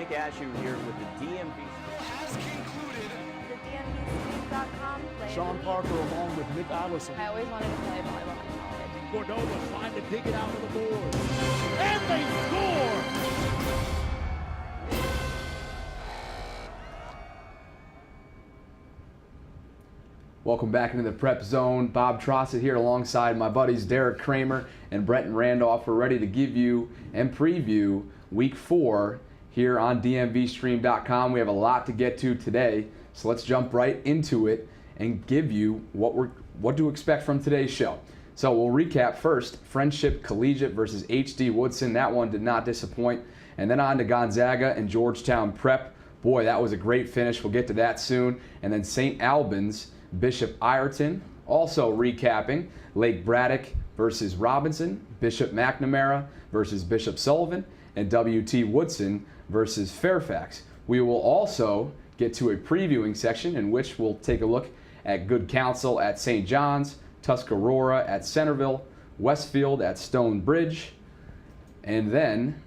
Nick Ashew here with the DMV. Has concluded. The DMVSTREAM.COM player. Sean Parker along with Nick Allison. I always wanted to play volleyball in college. Cordova trying to dig it out of the board. And they score! Welcome back into the Prep Zone. Bob Trossett here alongside my buddies Derek Kramer and Brenton Randolph. We're ready to give you and preview Week 4 here on DMVSTREAM.com. We have a lot to get to today, so let's jump right into it and give you what to expect from today's show. So we'll recap first, Friendship Collegiate versus HD Woodson. That one did not disappoint. And then on to Gonzaga and Georgetown Prep. Boy, that was a great finish. We'll get to that soon. And then St. Albans, Bishop Ireton. Also recapping, Lake Braddock versus Robinson, Bishop McNamara versus Bishop Sullivan, and WT Woodson versus Fairfax. We will also get to a previewing section in which we'll take a look at good Counsel at St. John's, Tuscarora at Centerville, Westfield at Stonebridge, and then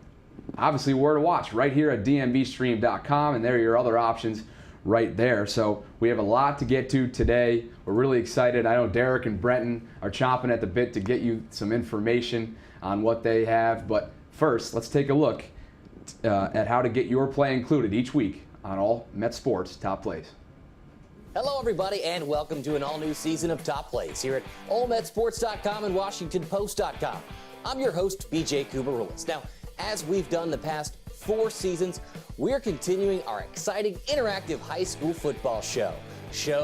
obviously where to watch right here at DMVStream.com, and there are your other options right there. So we have a lot to get to today. We're really excited. I know Derek and Brenton are chomping at the bit to get you some information on what they have, but first let's take a look at how to get your play included each week on all Met Sports Top Plays. Hello, everybody, and welcome to an all-new season of Top Plays here at allmetsports.com and WashingtonPost.com. I'm your host, BJ Kubarulis. Now, as we've done the past 4 seasons, we're continuing our exciting interactive high school football show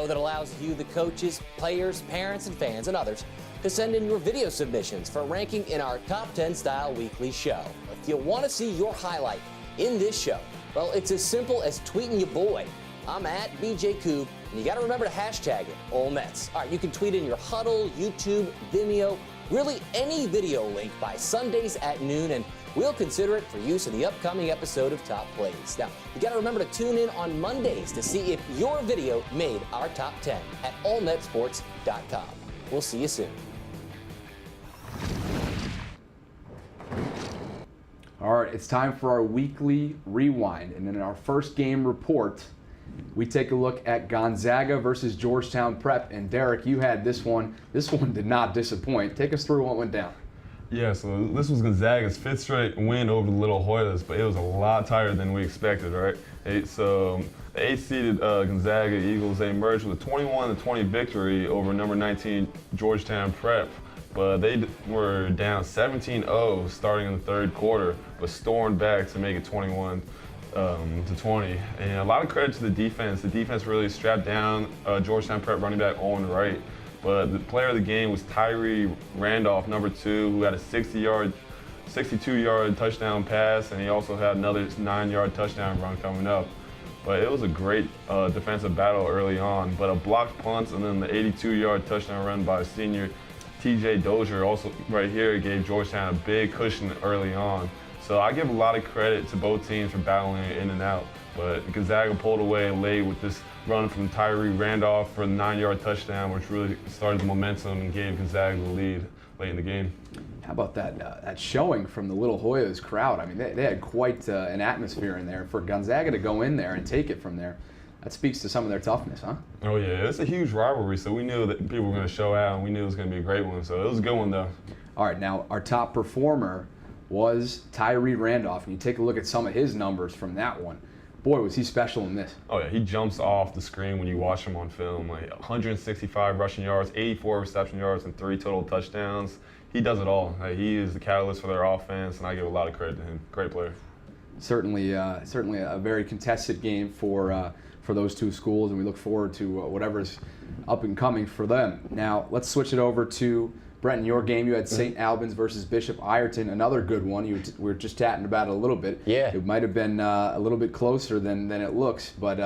that allows you, the coaches, players, parents, and fans, and others, to send in your video submissions for ranking in our Top 10 style weekly show. If you want to see your highlight in this show, well, it's as simple as tweeting your boy. I'm at BJ Koob, and you got to remember to hashtag it, Ole Mets. All right, you can tweet in your Huddle, YouTube, Vimeo, really any video link by Sundays at noon, and we'll consider it for use in the upcoming episode of Top Plays. Now, you got to remember to tune in on Mondays to see if your video made our Top 10 at allmetsports.com. We'll see you soon. All right, it's time for our weekly rewind, and in our first game report, we take a look at Gonzaga versus Georgetown Prep. And Derek, you had this one. This one did not disappoint. Take us through what went down. Yeah, so this was Gonzaga's 5th straight win over the Little Hoyas, but it was a lot tighter than we expected, right? So the 8th-seeded Gonzaga Eagles, they emerged with a 21-20 victory over number 19 Georgetown Prep, but they were down 17-0 starting in the 3rd quarter, but stormed back to make it 21-20. And a lot of credit to the defense. The defense really strapped down Georgetown Prep running back Owen Wright. But the player of the game was Tyree Randolph, number 2, who had a 62-yard touchdown pass, and he also had another 9-yard touchdown run coming up. But it was a great defensive battle early on. But a blocked punt and then the 82-yard touchdown run by senior TJ Dozier also right here gave Georgetown a big cushion early on. So I give a lot of credit to both teams for battling in and out. But Gonzaga pulled away late with this run from Tyree Randolph for the 9-yard touchdown, which really started the momentum and gave Gonzaga the lead late in the game. How about that showing from the Little Hoyas crowd? I mean, they had quite an atmosphere in there. For Gonzaga to go in there and take it from there, that speaks to some of their toughness, huh? Oh, yeah. It's a huge rivalry, so we knew that people were going to show out, and we knew it was going to be a great one. So it was a good one, though. All right, now our top performer was Tyree Randolph, and you take a look at some of his numbers from that one. Boy, was he special in this. Oh, yeah, he jumps off the screen when you watch him on film. Like 165 rushing yards, 84 reception yards, and 3 total touchdowns. He does it all. He is the catalyst for their offense, and I give a lot of credit to him. Great player. Certainly a very contested game for those two schools, and we look forward to whatever's up and coming for them. Now, let's switch it over to Brenton, your game. You had St. Albans versus Bishop Ireton, another good one. We were just chatting about it a little bit. Yeah. It might have been a little bit closer than it looks, but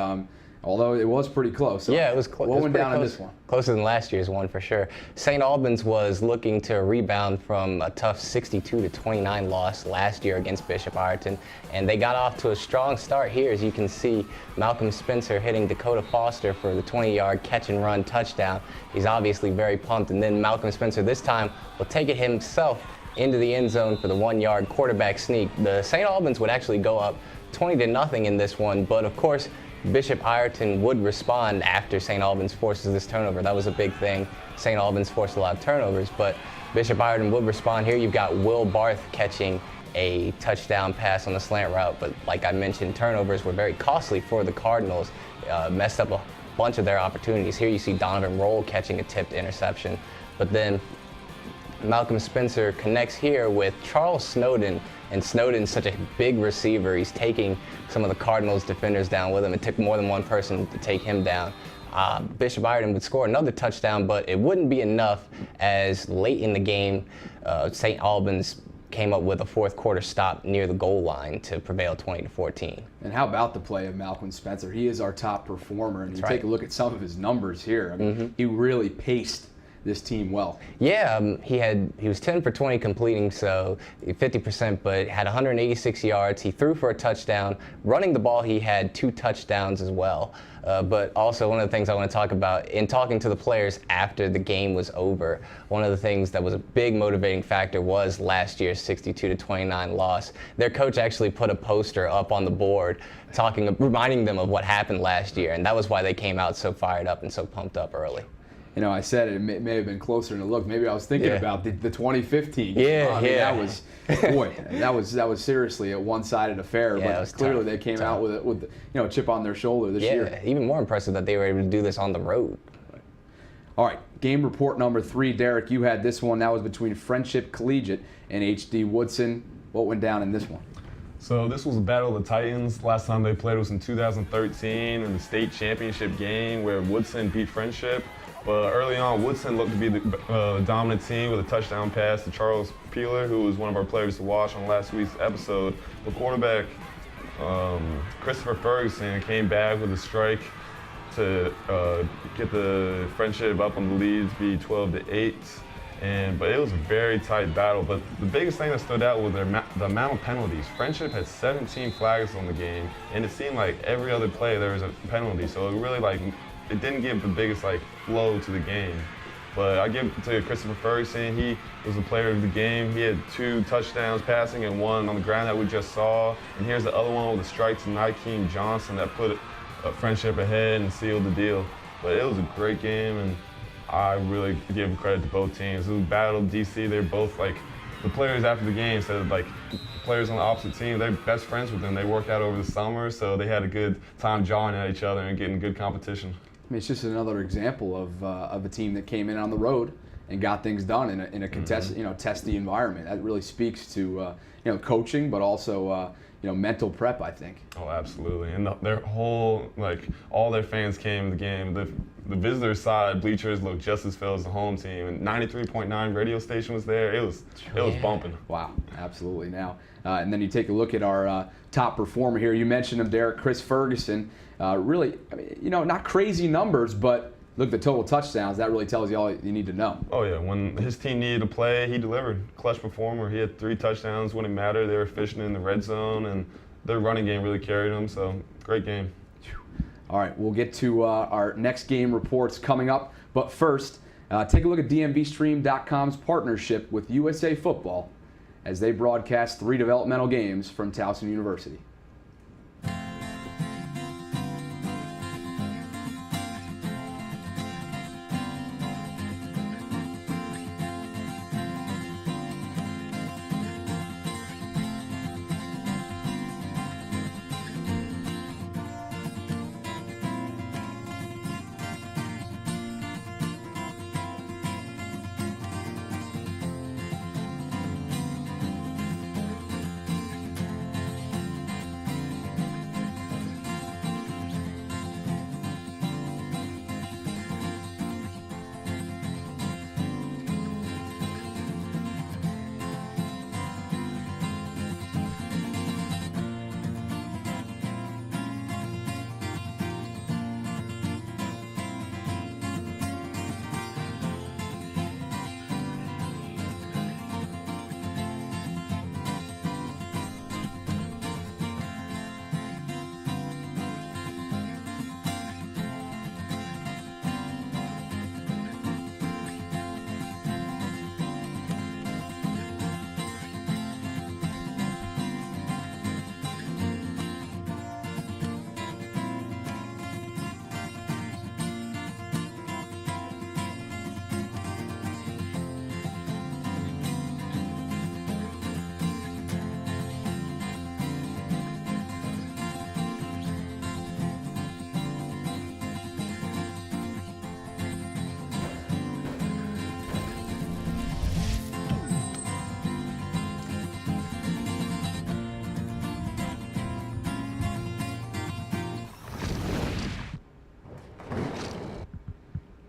although it was pretty close. So yeah, it was close. What went down in this one? Closer than last year's one for sure. St. Albans was looking to rebound from a tough 62-29 loss last year against Bishop Ireton, and they got off to a strong start here. As you can see, Malcolm Spencer hitting Dakota Foster for the 20-yard catch and run touchdown. He's obviously very pumped, and then Malcolm Spencer this time will take it himself into the end zone for the 1-yard quarterback sneak. The St. Albans would actually go up 20-0 in this one, but of course, Bishop Ireton would respond after St. Albans forces this turnover. That was a big thing. St. Albans forced a lot of turnovers, but Bishop Ireton would respond here. You've got Will Barth catching a touchdown pass on the slant route, but like I mentioned, turnovers were very costly for the Cardinals, messed up a bunch of their opportunities. Here you see Donovan Roll catching a tipped interception, but then Malcolm Spencer connects here with Charles Snowden, and Snowden's such a big receiver. He's taking some of the Cardinals defenders down with him. It took more than one person to take him down. Bishop Ireton would score another touchdown, but it wouldn't be enough as late in the game, St. Albans came up with a fourth quarter stop near the goal line to prevail 20-14. And how about the play of Malcolm Spencer? He is our top performer, and take a look at some of his numbers here. I mean, he really paced this team well. Yeah, he was 10 for 20 completing, so 50%, but had 186 yards. He threw for a touchdown. Running the ball, he had 2 touchdowns as well. But also one of the things I want to talk about, in talking to the players after the game was over, one of the things that was a big motivating factor was last year's 62-29 loss. Their coach actually put a poster up on the board reminding them of what happened last year, and that was why they came out so fired up and so pumped up early. You know, I said it may have been closer than it looked. Maybe I was thinking about the 2015 game. Yeah, I mean, that was, boy, that was seriously a one-sided affair. Yeah, but clearly they came out with a chip on their shoulder this year. Yeah, even more impressive that they were able to do this on the road. All right, game report number 3. Derek, you had this one. That was between Friendship Collegiate and H.D. Woodson. What went down in this one? So this was a battle of the Titans. Last time they played was in 2013 in the state championship game where Woodson beat Friendship. But early on, Woodson looked to be the dominant team with a touchdown pass to Charles Peeler, who was one of our players to watch on last week's episode. The quarterback, Christopher Ferguson, came back with a strike to get the Friendship up on the lead to be 12-8. But it was a very tight battle. But the biggest thing that stood out was the amount of penalties. Friendship had 17 flags on the game, and it seemed like every other play there was a penalty. So it really it didn't give the biggest flow to the game. But I give it to Christopher Ferguson. He was the player of the game. He had 2 touchdowns passing and 1 on the ground that we just saw. And here's the other one with a strike to Nykeem Johnson that put Friendship ahead and sealed the deal. But it was a great game, and I really give credit to both teams. It was a battle of DC. They're both the players after the game said the players on the opposite team, they're best friends with them. They worked out over the summer, so they had a good time jawing at each other and getting good competition. I mean, it's just another example of a team that came in on the road and got things done in a contested, testy environment. That really speaks to coaching, but also mental prep, I think. Oh, absolutely. And their whole all their fans came to the game. The visitor side bleachers looked just as full as the home team, and 93.9 radio station was there. It was bumping. Wow, absolutely. Now, and then you take a look at our top performer here. You mentioned him, Derek, Chris Ferguson. Really, I mean, not crazy numbers, but look at the total touchdowns. That really tells you all you need to know. Oh, yeah. When his team needed to play, he delivered. Clutch performer. He had 3 touchdowns when it mattered. They were efficient in the red zone, and their running game really carried them. So, great game. All right, we'll get to our next game reports coming up. But first, take a look at DMVSTREAM.com's partnership with USA Football as they broadcast 3 developmental games from Towson University.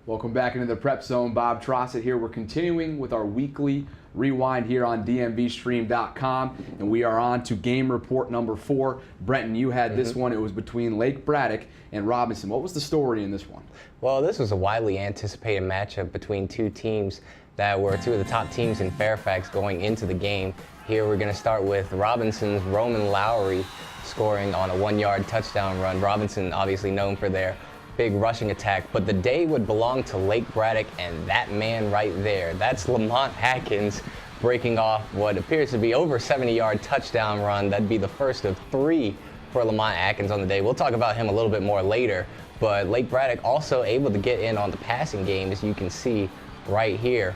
Welcome back into the Prep Zone. Bob Trossett here. We're continuing with our weekly rewind here on DMVSTREAM.com, and we are on to game report number 4. Brenton, you had this one. It was between Lake Braddock and Robinson. What was the story in this one? Well, this was a widely anticipated matchup between two teams that were two of the top teams in Fairfax going into the game. Here we're going to start with Robinson's Roman Lowry scoring on a 1-yard touchdown run. Robinson obviously known for their big rushing attack, but the day would belong to Lake Braddock and that man right there. That's Lamont Atkins breaking off what appears to be over 70-yard touchdown run. That'd be the first of 3 for Lamont Atkins on the day. We'll talk about him a little bit more later, but Lake Braddock also able to get in on the passing game, as you can see right here.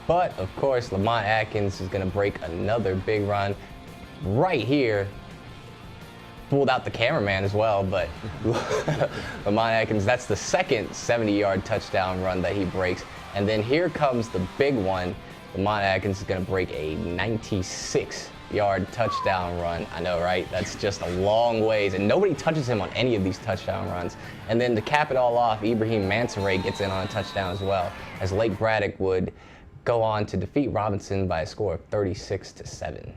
But of course, Lamont Atkins is going to break another big run right here. Fooled out the cameraman as well, but Lamont Atkins, that's the second 70-yard touchdown run that he breaks. And then here comes the big one. Lamont Atkins is going to break a 96-yard touchdown run. I know, right? That's just a long ways, and nobody touches him on any of these touchdown runs. And then to cap it all off, Ibrahim Mansoray gets in on a touchdown as well, as Lake Braddock would go on to defeat Robinson by a score of 36-7.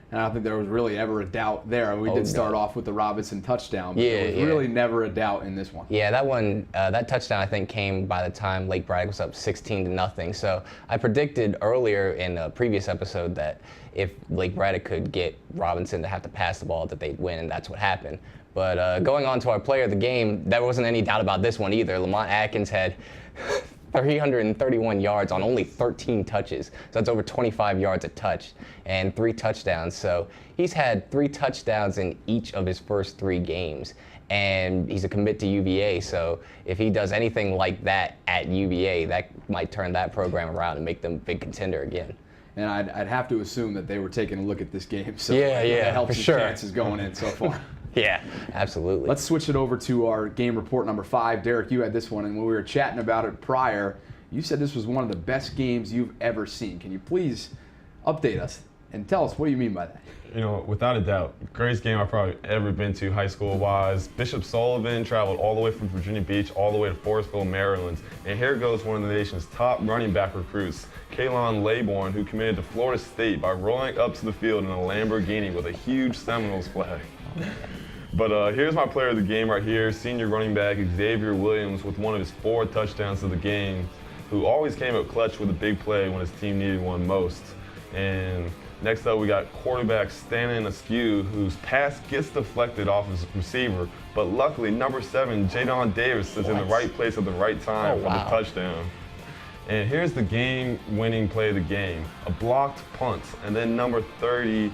And I don't think there was really ever a doubt there. We did start off with the Robinson touchdown, but there was really never a doubt in this one. Yeah, that one, that touchdown I think came by the time Lake Braddock was up 16-0. So I predicted earlier in a previous episode that if Lake Braddock could get Robinson to have to pass the ball, that they'd win, and that's what happened. But going on to our player of the game, there wasn't any doubt about this one either. Lamont Atkins had 331 yards on only 13 touches. So that's over 25 yards a touch and 3 touchdowns. So he's had 3 touchdowns in each of his first 3 games. And he's a commit to UVA. So if he does anything like that at UVA, that might turn that program around and make them a big contender again. And I'd have to assume that they were taking a look at this game. So that helps for his sure. chances going in so far. Yeah, absolutely. Let's switch it over to our game report number 5. Derek, you had this one, and when we were chatting about it prior, you said this was one of the best games you've ever seen. Can you please update us and tell us what do you mean by that? You know, without a doubt, greatest game I've probably ever been to high school-wise. Bishop Sullivan traveled all the way from Virginia Beach all the way to Forestville, Maryland. And here goes one of the nation's top running back recruits, Kaylon Laybourne, who committed to Florida State by rolling up to the field in a Lamborghini with a huge Seminoles flag. But here's my player of the game right here, senior running back Xavier Williams with one of his 4 touchdowns of the game, who always came up clutch with a big play when his team needed one most. And next up, we got quarterback Stanton Askew, whose pass gets deflected off his receiver, but luckily, number 7, Jadon Davis, is in the right place at the right time for the touchdown. And here's the game-winning play of the game, a blocked punt, and then number 30,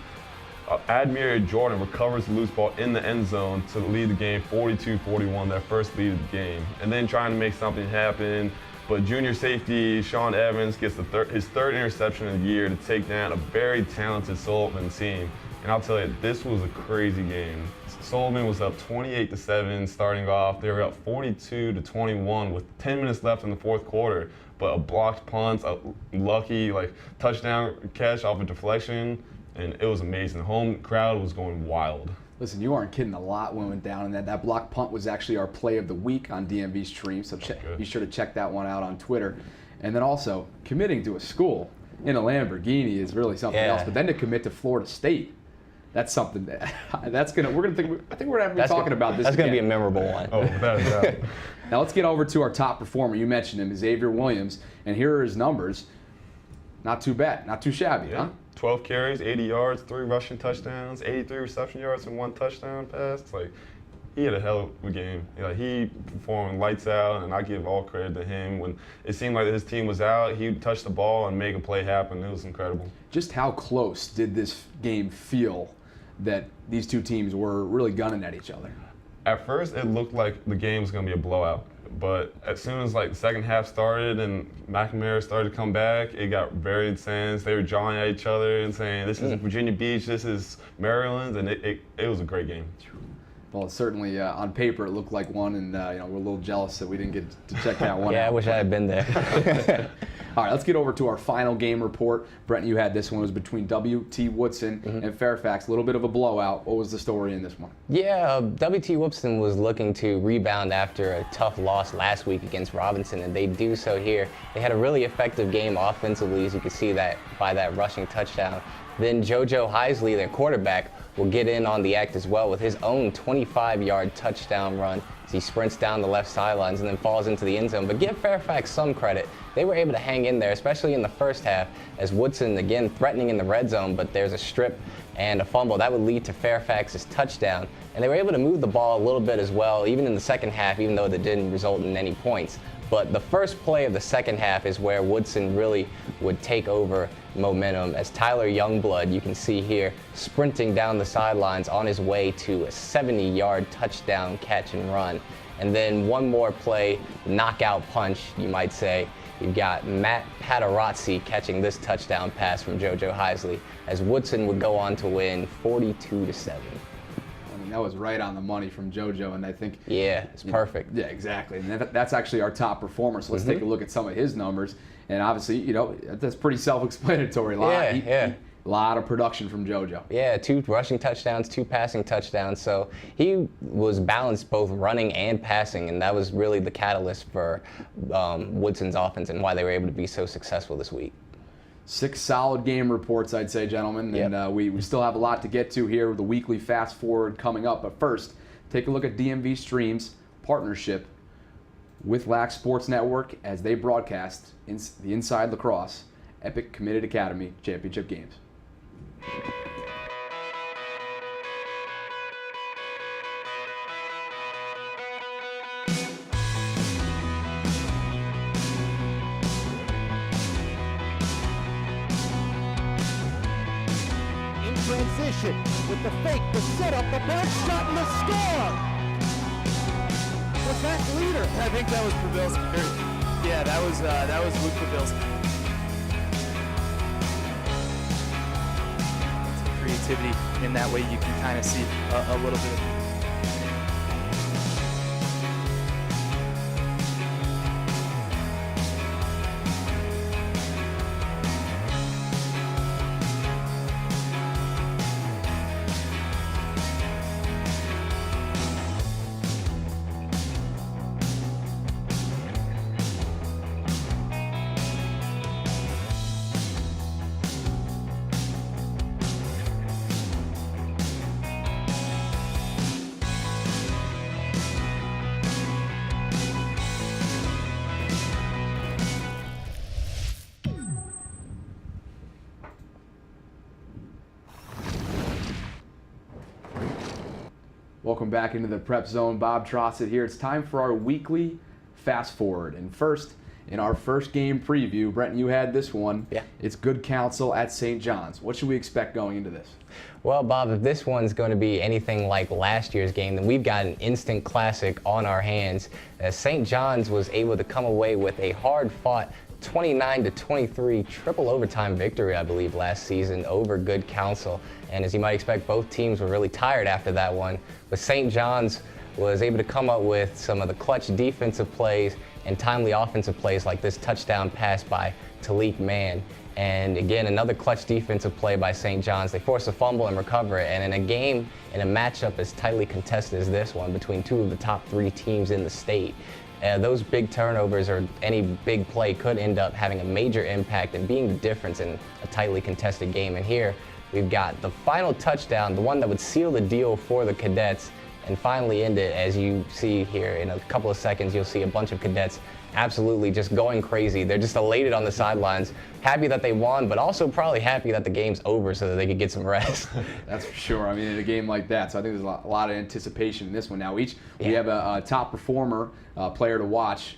Admir Jordan recovers the loose ball in the end zone to lead the game 42-41, that first lead of the game. And then trying to make something happen, but junior safety Sean Evans gets his 3rd interception of the year to take down a very talented Sullivan team. And I'll tell you, this was a crazy game. Sullivan was up 28-7 starting off. They were up 42-21 with 10 minutes left in the 4th quarter. But a blocked punt, a lucky touchdown catch off a deflection, and it was amazing. The home crowd was going wild. Listen, you aren't kidding. A lot went down, and that block punt was actually our play of the week on DMV Stream, so be sure to check that one out on Twitter. And then also, committing to a school in a Lamborghini is really something else, but then to commit to Florida State, that's something that I think we're gonna have to be talking about this. That's gonna be a memorable one. Oh, without a doubt. Now let's get over to our top performer. You mentioned him, Xavier Williams, and here are his numbers. Not too bad, not too shabby, huh? 12 carries, 80 yards, 3 rushing touchdowns, 83 reception yards, and 1 touchdown pass. He had a hell of a game. He performed lights out, and I give all credit to him. When it seemed like his team was out, he would touch the ball and make a play happen. It was incredible. Just how close did this game feel that these two teams were really gunning at each other? At first, it looked like the game was going to be a blowout. But as soon as the second half started and McNamara started to come back, it got very intense. They were jawing at each other and saying, "This is Virginia Beach, this is Maryland," and it was a great game. Well, certainly on paper it looked like one, and we're a little jealous that we didn't get to check that one out. Yeah, I wish I had been there. All right, let's get over to our final game report. Brent, you had this one. It was between W.T. Woodson and Fairfax. A little bit of a blowout. What was the story in this one? Yeah, W.T. Woodson was looking to rebound after a tough loss last week against Robinson, and they do so here. They had a really effective game offensively, as you can see that by that rushing touchdown. Then JoJo Heisley, their quarterback, will get in on the act as well with his own 25-yard touchdown run as he sprints down the left sidelines and then falls into the end zone. But give Fairfax some credit. They were able to hang in there, especially in the first half, as Woodson, again, threatening in the red zone, but there's a strip and a fumble. That would lead to Fairfax's touchdown. And they were able to move the ball a little bit as well, even in the second half, even though that didn't result in any points. But the first play of the second half is where Woodson really would take over momentum, as Tyler Youngblood, you can see here, sprinting down the sidelines on his way to a 70-yard touchdown catch and run. And then one more play, knockout punch, you might say. You've got Matt Patarazzi catching this touchdown pass from JoJo Heisley, as Woodson would go on to win 42-7. I mean, that was right on the money from JoJo, and I think... Yeah, it's perfect. Yeah, exactly. And that's actually our top performer, so let's take a look at some of his numbers. And obviously, you know, that's pretty self-explanatory. A lot of production from JoJo. Yeah, 2 rushing touchdowns, 2 passing touchdowns. So he was balanced both running and passing, and that was really the catalyst for Woodson's offense and why they were able to be so successful this week. 6 solid game reports, I'd say, gentlemen. Yep. And we still have a lot to get to here with the weekly fast forward coming up. But first, take a look at DMV Stream's partnership with Lax Sports Network as they broadcast the Inside Lacrosse Epic Committed Academy Championship games. In transition with the fake, the setup, the back shot, and the score. What's that leader? I think that was Pavelski. Yeah, that was Luke Pavelski. Creativity in that way, you can kind of see a little bit of Welcome back into the Prep Zone. Bob Trossett here. It's time for our weekly fast forward. And first, in our first game preview, Brent, you had this one. Yeah. It's good Counsel at St. John's. What should we expect going into this? Well, Bob, if this one's going to be anything like last year's game, then we've got an instant classic on our hands. St. John's was able to come away with a hard-fought 29-23 triple overtime victory, I believe, last season over good Counsel. And as you might expect, both teams were really tired after that one. But St. John's was able to come up with some of the clutch defensive plays and timely offensive plays like this touchdown pass by Talik Mann. And again, another clutch defensive play by St. John's. They force a fumble and recover it. And in a game, in a matchup as tightly contested as this one between 2 of the top 3 teams in the state, those big turnovers or any big play could end up having a major impact and being the difference in a tightly contested game. And here we've got the final touchdown, the one that would seal the deal for the Cadets and finally end it. As you see here in a couple of seconds, you'll see a bunch of Cadets absolutely just going crazy. They're just elated on the sidelines, happy that they won, but also probably happy that the game's over so that they could get some rest. That's for sure. I mean, in a game like that, so I think there's a lot of anticipation in this one. Now, we have a top performer player to watch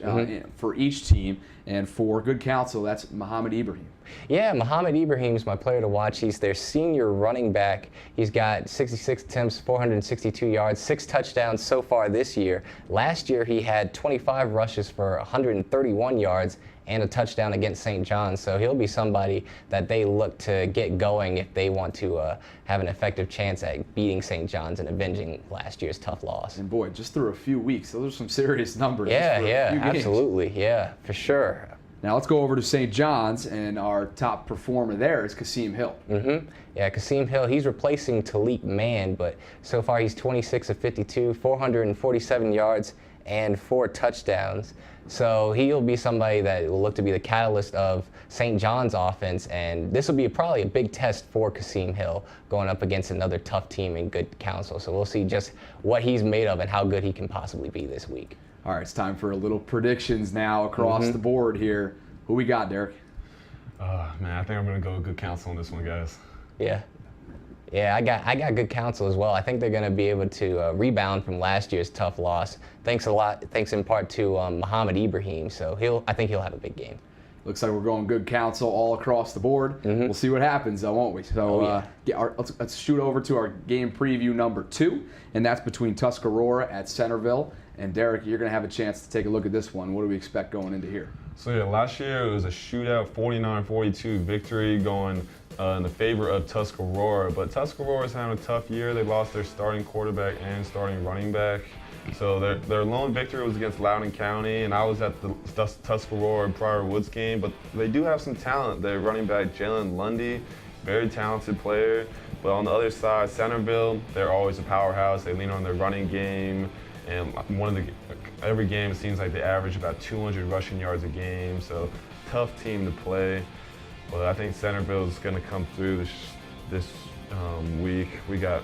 for each team, and for good Counsel, that's Muhammad Ibrahim. Yeah, Muhammad Ibrahim's my player to watch. He's their senior running back. He's got 66 attempts, 462 yards, 6 touchdowns so far this year. Last year, he had 25 rushes for 131 yards and a touchdown against St. John's. So he'll be somebody that they look to get going if they want to have an effective chance at beating St. John's and avenging last year's tough loss. And boy, just through a few weeks, those are some serious numbers. Yeah, absolutely. Yeah, for sure. Now let's go over to St. John's, and our top performer there is Kasim Hill. Yeah, Kasim Hill, he's replacing Talik Mann, but so far he's 26 of 52, 447 yards, and 4 touchdowns. So he'll be somebody that will look to be the catalyst of St. John's offense, and this will be probably a big test for Kasim Hill going up against another tough team in good Counsel. So we'll see just what he's made of and how good he can possibly be this week. All right, it's time for a little predictions now across the board here. Who we got, Derek? Man, I think I'm going to go with good Counsel on this one, guys. Yeah. Yeah, I got good Counsel as well. I think they're going to be able to rebound from last year's tough loss. Thanks in part to Muhammad Ibrahim. So I think he'll have a big game. Looks like we're going good Counsel all across the board. We'll see what happens, though, won't we? So let's shoot over to our game preview number 2, and that's between Tuscarora at Centerville. And Derek, you're going to have a chance to take a look at this one. What do we expect going into here? So yeah, last year it was a shootout, 49-42 victory going in the favor of Tuscarora. But Tuscarora is having a tough year. They lost their starting quarterback and starting running back. So their lone victory was against Loudoun County, and I was at the Tuscarora and Pryor Woods game. But they do have some talent. Their running back, Jalen Lundy, very talented player. But on the other side, Centerville, they're always a powerhouse. They lean on their running game. And every game, it seems like they average about 200 rushing yards a game. So tough team to play. But I think Centerville is going to come through this week. We got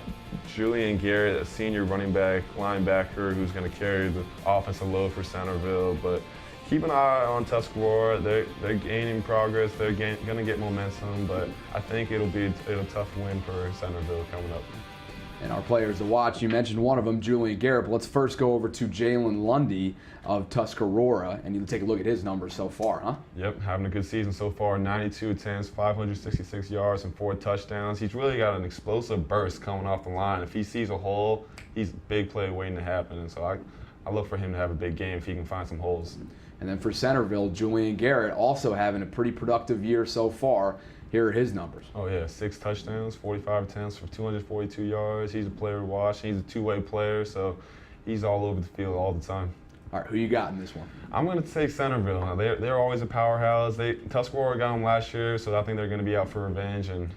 Julian Garrett, a senior running back, linebacker, who's going to carry the offensive load for Centerville. But keep an eye on Tuscarora. They're gaining progress. They're going to get momentum. But I think it'll be a tough win for Centerville coming up. And our players to watch, you mentioned one of them, Julian Garrett. But let's first go over to Jalen Lundy of Tuscarora, and you take a look at his numbers so far, huh? Yep, having a good season so far. 92 attempts, 566 yards, and 4 touchdowns. He's really got an explosive burst coming off the line. If he sees a hole, he's a big play waiting to happen. And so I look for him to have a big game if he can find some holes. And then for Centerville, Julian Garrett also having a pretty productive year so far. Here are his numbers. Oh yeah, 6 touchdowns, 45 attempts for 242 yards. He's a player to watch. He's a two-way player, so he's all over the field all the time. All right, who you got in this one? I'm going to take Centerville. They're always a powerhouse. Tuscarora got them last year, so I think they're going to be out for revenge and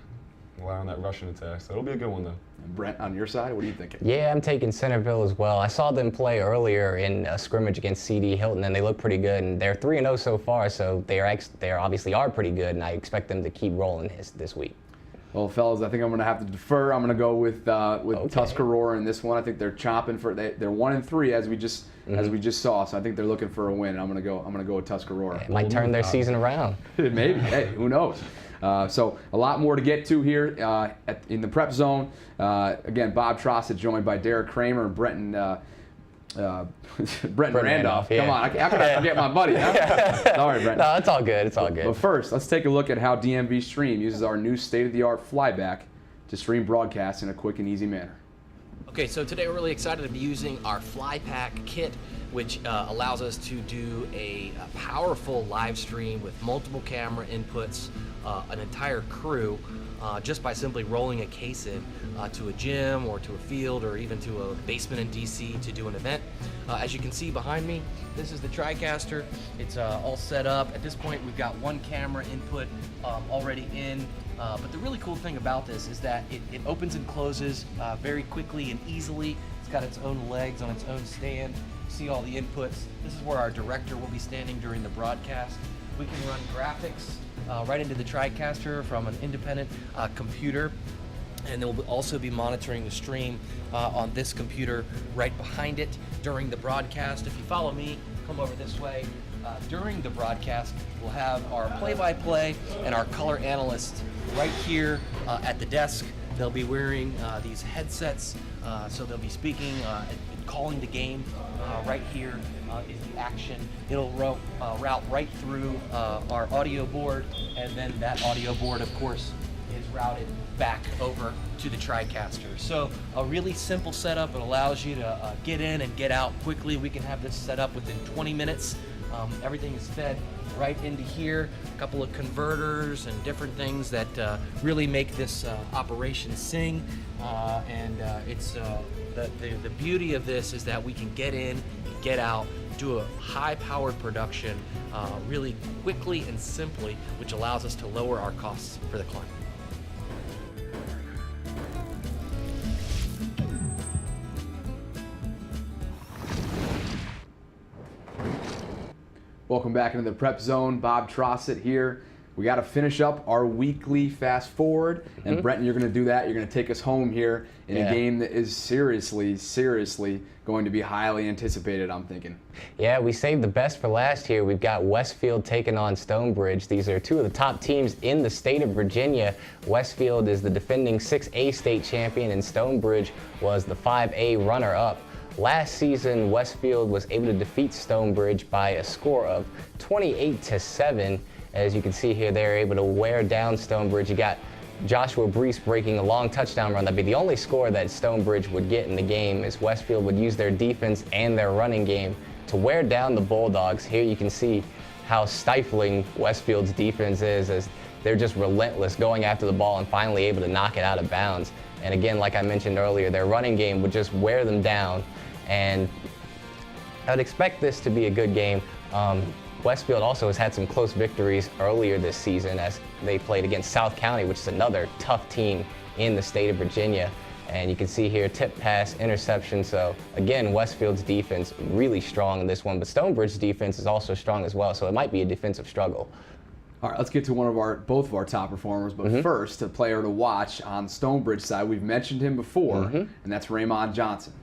rely on that rushing attack. So it'll be a good one, though. And Brent, on your side, what are you thinking? Yeah, I'm taking Centerville as well. I saw them play earlier in a scrimmage against C.D. Hilton, and they look pretty good. And they're 3-0 so far, so they obviously are pretty good, and I expect them to keep rolling this week. Well, fellas, I think I'm going to have to defer. I'm going to go with Tuscarora in this one. I think they're chomping for they're 1-3 as we just saw. So I think they're looking for a win. I'm going to go with Tuscarora. It might turn their season around. Maybe. Hey, who knows? So a lot more to get to here in the prep zone. Again, Bob Trossett joined by Derek Kramer and Brenton Randolph. Yeah. Come on, how can I forget my buddy? Huh? Sorry, Brenton. No, it's all good. It's all good. But first, let's take a look at how DMV Stream uses our new state-of-the-art flyback to stream broadcasts in a quick and easy manner. Okay, so today we're really excited to be using our FlyPack kit, which allows us to do a powerful live stream with multiple camera inputs, an entire crew, just by simply rolling a case in to a gym or to a field or even to a basement in DC to do an event. As you can see behind me, this is the TriCaster. It's all set up. At this point, we've got one camera input already in. But the really cool thing about this is that it opens and closes very quickly and easily. It's got its own legs on its own stand. See all the inputs. This is where our director will be standing during the broadcast. We can run graphics right into the TriCaster from an independent computer. And then we'll also be monitoring the stream on this computer right behind it during the broadcast. If you follow me, come over this way. During the broadcast, we'll have our play-by-play and our color analysts right here at the desk. They'll be wearing these headsets, so they'll be speaking and calling the game right here is the action. It'll route right through our audio board, and then that audio board, of course, is routed back over to the TriCaster. So a really simple setup. It allows you to get in and get out quickly. We can have this set up within 20 minutes. Everything is fed right into here, a couple of converters and different things that really make this operation sing. The beauty of this is that we can get in, get out, do a high-powered production really quickly and simply, which allows us to lower our costs for the client. Welcome back into the Prep Zone. Bob Trossett here. We got to finish up our weekly fast forward, and Brenton, you're going to do that. You're going to take us home here in a game that is seriously going to be highly anticipated, I'm thinking. Yeah, we saved the best for last here. We've got Westfield taking on Stonebridge. These are two of the top teams in the state of Virginia. Westfield is the defending 6A state champion, and Stonebridge was the 5A runner-up. Last season, Westfield was able to defeat Stonebridge by a score of 28-7. As you can see here, they're able to wear down Stonebridge. You got Joshua Brees breaking a long touchdown run. That'd be the only score that Stonebridge would get in the game, as Westfield would use their defense and their running game to wear down the Bulldogs. Here you can see how stifling Westfield's defense is, as they're just relentless going after the ball and finally able to knock it out of bounds. And again, like I mentioned earlier, their running game would just wear them down. And I would expect this to be a good game. Westfield also has had some close victories earlier this season as they played against South County, which is another tough team in the state of Virginia. And you can see here, tip pass, interception. So again, Westfield's defense really strong in this one, but Stonebridge's defense is also strong as well. So it might be a defensive struggle. All right, let's get to both of our top performers. But first, a player to watch on Stonebridge side. We've mentioned him before, and that's Ramon Johnson.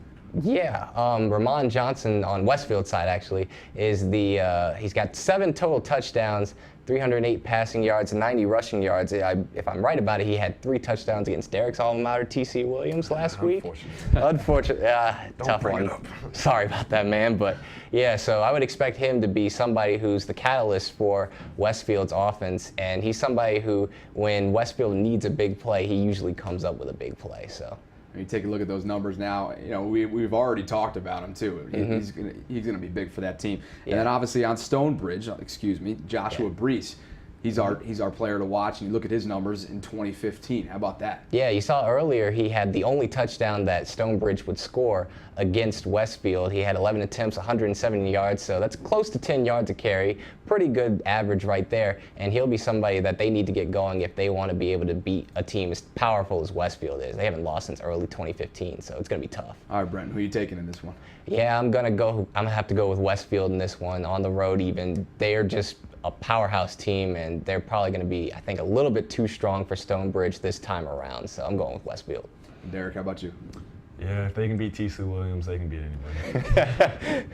Yeah, Ramon Johnson on Westfield side actually is he's got 7 total touchdowns, 308 passing yards, and 90 rushing yards. If I'm right about it, he had 3 touchdowns against Derek's alma mater, T.C. Williams, last week. Unfortunately, tough one. Sorry about that, man. But yeah, so I would expect him to be somebody who's the catalyst for Westfield's offense, and he's somebody who, when Westfield needs a big play, he usually comes up with a big play. So. You take a look at those numbers now. You know, we've already talked about him too. He's gonna be big for that team. And then obviously on Stonebridge, Joshua Brees. He's our player to watch, and you look at his numbers in 2015. How about that? Yeah, you saw earlier he had the only touchdown that Stonebridge would score against Westfield. He had 11 attempts, 170 yards, so that's close to 10 yards a carry. Pretty good average right there, and he'll be somebody that they need to get going if they want to be able to beat a team as powerful as Westfield is. They haven't lost since early 2015, so it's going to be tough. All right, Brent, who are you taking in this one? Yeah, I'm gonna have to go with Westfield in this one, on the road even. They're just a powerhouse team, and they're probably going to be, I think, a little bit too strong for Stonebridge this time around. So I'm going with Westfield. Derek, how about you? Yeah, if they can beat T.C. Williams, they can beat anybody.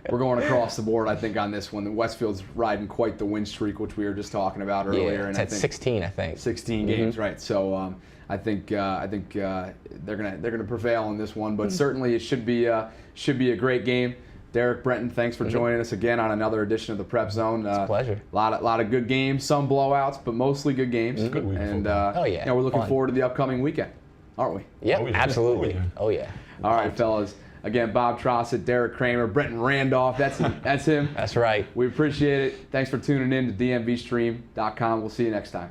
We're going across the board, I think, on this one. The Westfield's riding quite the win streak, which we were just talking about earlier. Yeah, it's at 16, I think. 16 games, right? So I think they're gonna prevail in this one, but certainly it should be a great game. Derek, Brenton, thanks for joining us again on another edition of the Prep Zone. It's a pleasure. A lot of good games, some blowouts, but mostly good games. Good week. And we're looking forward to the upcoming weekend, aren't we? Yeah, absolutely. Oh yeah. All right, fellas. Again, Bob Trossett, Derek Kramer, Brenton Randolph. That's him. That's right. We appreciate it. Thanks for tuning in to DMVSTREAM.com. We'll see you next time.